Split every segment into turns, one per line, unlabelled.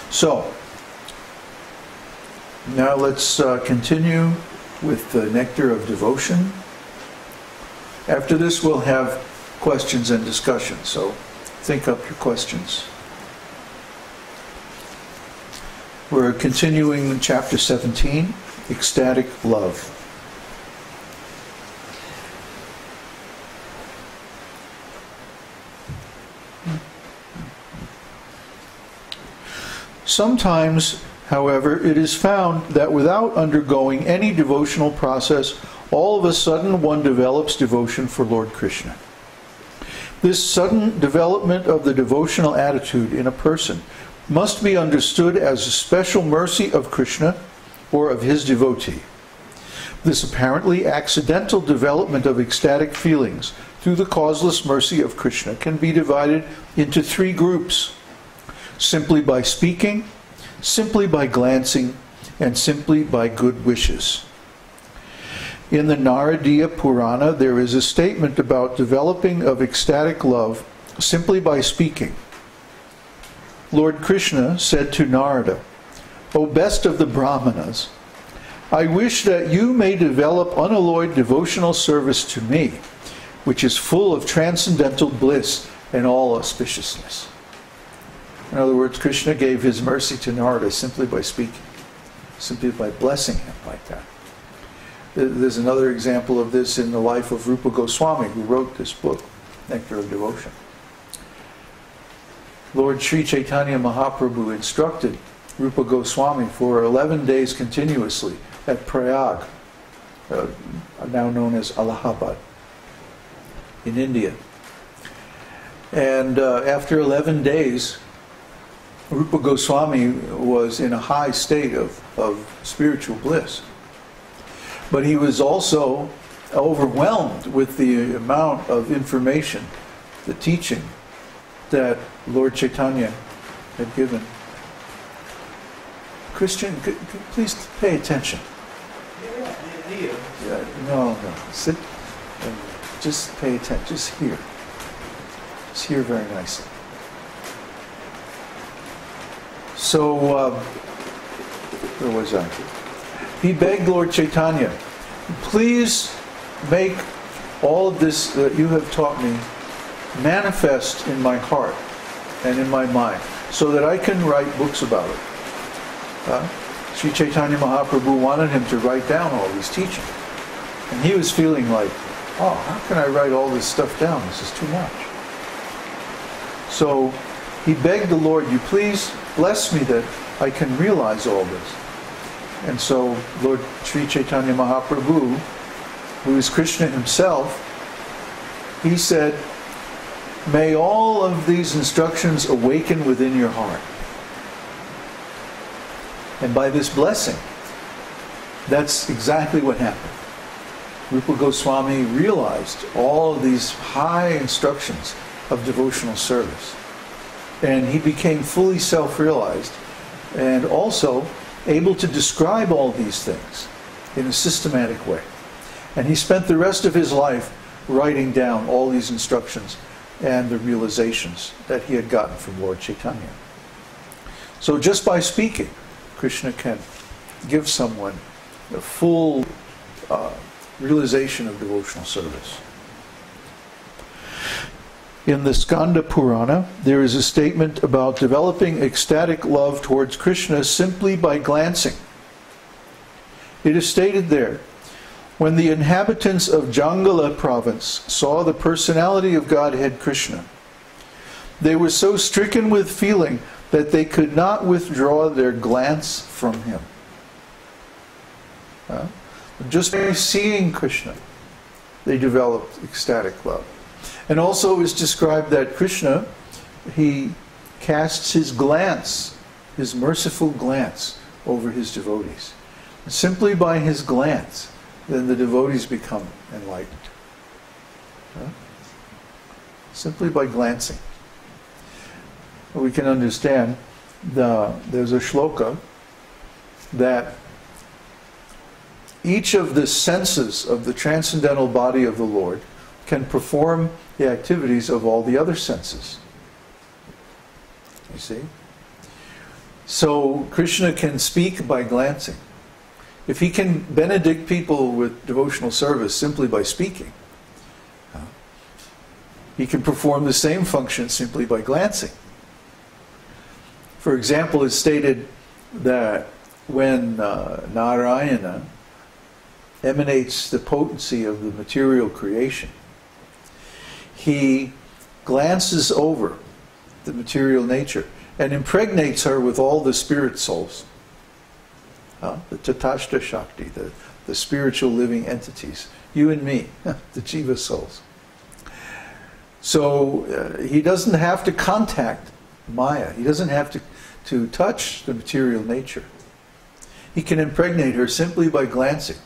So, now let's continue with the nectar of devotion. After this, we'll have questions and discussion, so think up your questions. We're continuing chapter 17, Ecstatic Love. Sometimes, however, it is found that without undergoing any devotional process, all of a sudden one develops devotion for Lord Krishna. This sudden development of the devotional attitude in a person must be understood as a special mercy of Krishna or of his devotee. This apparently accidental development of ecstatic feelings through the causeless mercy of Krishna can be divided into three groups: simply by speaking, simply by glancing, and simply by good wishes. In the Naradiya Purana, there is a statement about developing of ecstatic love simply by speaking. Lord Krishna said to Narada, "O best of the Brahmanas, I wish that you may develop unalloyed devotional service to me, which is full of transcendental bliss and all auspiciousness." In other words, Krishna gave his mercy to Narada simply by speaking, simply by blessing him like that. There's another example of this in the life of Rupa Goswami, who wrote this book, Nectar of Devotion. Lord Sri Chaitanya Mahaprabhu instructed Rupa Goswami for 11 days continuously at Prayag, now known as Allahabad, in India. And after 11 days, Rupa Goswami was in a high state of spiritual bliss. But he was also overwhelmed with the amount of information, the teaching that Lord Chaitanya had given. Christian, please pay attention. Yeah, no. Sit and just pay attention. Just hear. Just hear very nicely. So, where was I? He begged Lord Chaitanya, "Please make all of this that you have taught me manifest in my heart and in my mind, so that I can write books about it." Sri Chaitanya Mahaprabhu wanted him to write down all these teachings. And he was feeling like, oh, how can I write all this stuff down? This is too much. So he begged the Lord, "You please bless me that I can realize all this." And so Lord Sri Chaitanya Mahaprabhu, who is Krishna himself, he said, "May all of these instructions awaken within your heart." And by this blessing, that's exactly what happened. Rupa Goswami realized all of these high instructions of devotional service. And he became fully self-realized and also able to describe all these things in a systematic way. And he spent the rest of his life writing down all these instructions and the realizations that he had gotten from Lord Chaitanya. So just by speaking, Krishna can give someone the full realization of devotional service. In the Skanda Purana, there is a statement about developing ecstatic love towards Krishna simply by glancing. It is stated there, "When the inhabitants of Jangala province saw the personality of Godhead Krishna, they were so stricken with feeling that they could not withdraw their glance from him." Just by seeing Krishna, they developed ecstatic love. And also is described that Krishna, he casts his glance, his merciful glance, over his devotees. And simply by his glance, then the devotees become enlightened. Simply by glancing. We can understand, there's a shloka that each of the senses of the transcendental body of the Lord can perform the activities of all the other senses. You see? So Krishna can speak by glancing. If he can benedict people with devotional service simply by speaking, he can perform the same function simply by glancing. For example, it's stated that when Narayana emanates the potency of the material creation, he glances over the material nature and impregnates her with all the spirit souls, the Tatashta Shakti, the spiritual living entities, you and me, the Jiva souls. So he doesn't have to contact Maya. He doesn't have to touch the material nature. He can impregnate her simply by glancing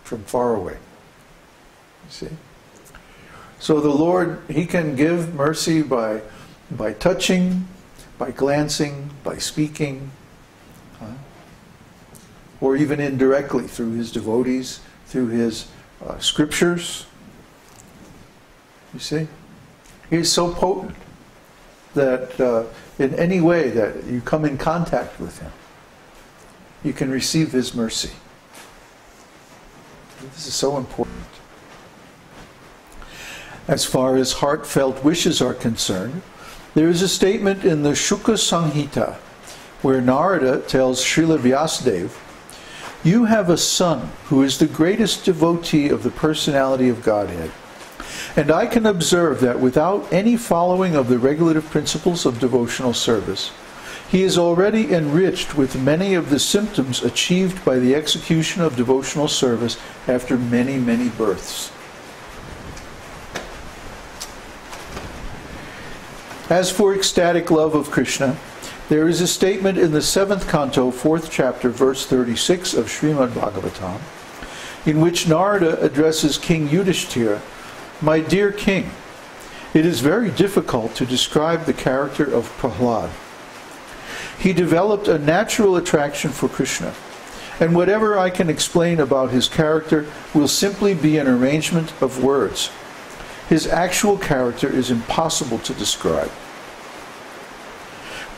from far away. You see? So the Lord, he can give mercy by touching, by glancing, by speaking, or even indirectly through his devotees, through his scriptures. You see? He is so potent that in any way that you come in contact with him, you can receive his mercy. This is so important. As far as heartfelt wishes are concerned, there is a statement in the Shuka Samhita where Narada tells Srila Vyasadeva, "You have a son who is the greatest devotee of the personality of Godhead. And I can observe that without any following of the regulative principles of devotional service, he is already enriched with many of the symptoms achieved by the execution of devotional service after many, many births." As for ecstatic love of Krishna, there is a statement in the 7th canto, 4th chapter, verse 36 of Śrīmad-Bhāgavatam, in which Narada addresses King Yudhishthira, "My dear king, it is very difficult to describe the character of Prahlad. He developed a natural attraction for Krishna, and whatever I can explain about his character will simply be an arrangement of words. His actual character is impossible to describe."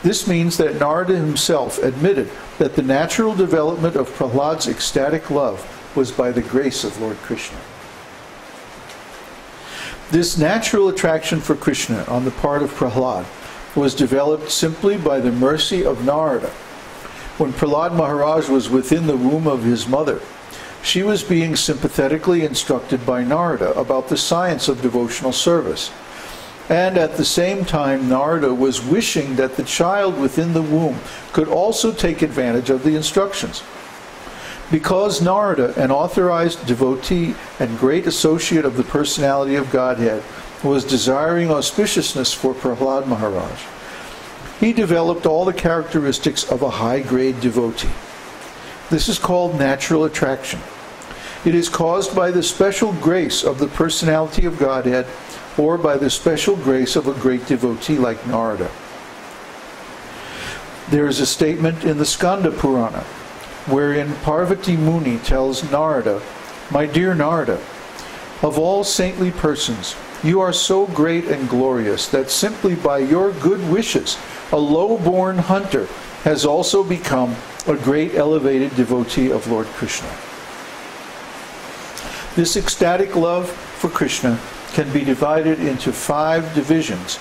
This means that Narada himself admitted that the natural development of Prahlad's ecstatic love was by the grace of Lord Krishna. This natural attraction for Krishna on the part of Prahlad was developed simply by the mercy of Narada. When Prahlad Maharaj was within the womb of his mother, she was being sympathetically instructed by Narada about the science of devotional service. And at the same time, Narada was wishing that the child within the womb could also take advantage of the instructions. Because Narada, an authorized devotee and great associate of the personality of Godhead, was desiring auspiciousness for Prahlad Maharaj, he developed all the characteristics of a high-grade devotee. This is called natural attraction. It is caused by the special grace of the personality of Godhead or by the special grace of a great devotee like Narada. There is a statement in the Skanda Purana wherein Parvati Muni tells Narada, "My dear Narada, of all saintly persons, you are so great and glorious that simply by your good wishes, a low-born hunter has also become a great elevated devotee of Lord Krishna." This ecstatic love for Krishna can be divided into 5 divisions,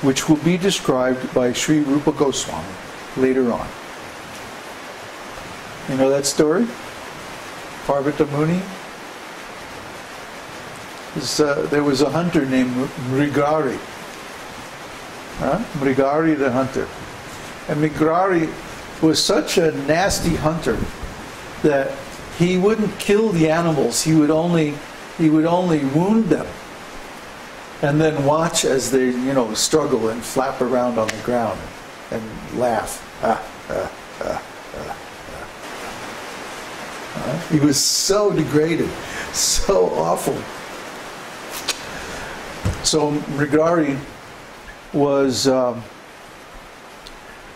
which will be described by Sri Rupa Goswami later on. You know that story? Parvati Muni? There was a hunter named Mrigari. Mrigari the hunter. And Mrigari was such a nasty hunter that he wouldn't kill the animals. He would only wound them and then watch as they, struggle and flap around on the ground and laugh. He was so degraded, so awful. So Mrigari was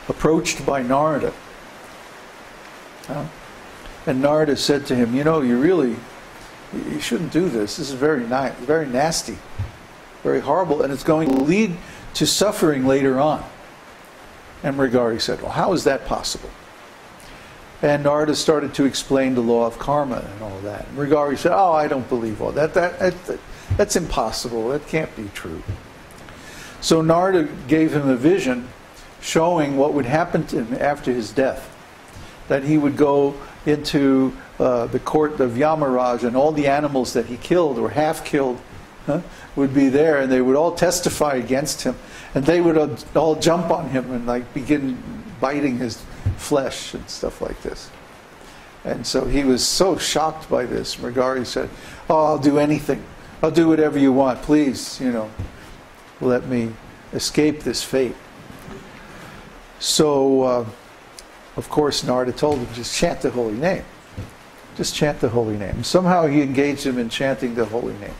approached by Narada. And Narada said to him, you shouldn't do this. This is very nasty, very horrible, and it's going to lead to suffering later on. And Mrigari said, well, how is that possible? And Narada started to explain the law of karma and all that. And Mrigari said, oh, I don't believe all that. That's impossible. That can't be true. So Narada gave him a vision showing what would happen to him after his death. That he would go into the court of Yamaraj, and all the animals that he killed or half killed would be there, and they would all testify against him, and they would all jump on him and like begin biting his flesh and stuff like this. And so he was so shocked by this. Mrigari said, oh, I'll do anything. I'll do whatever you want. Please, let me escape this fate. So, of course, Narada told him, just chant the holy name. Just chant the holy name. Somehow he engaged him in chanting the holy name.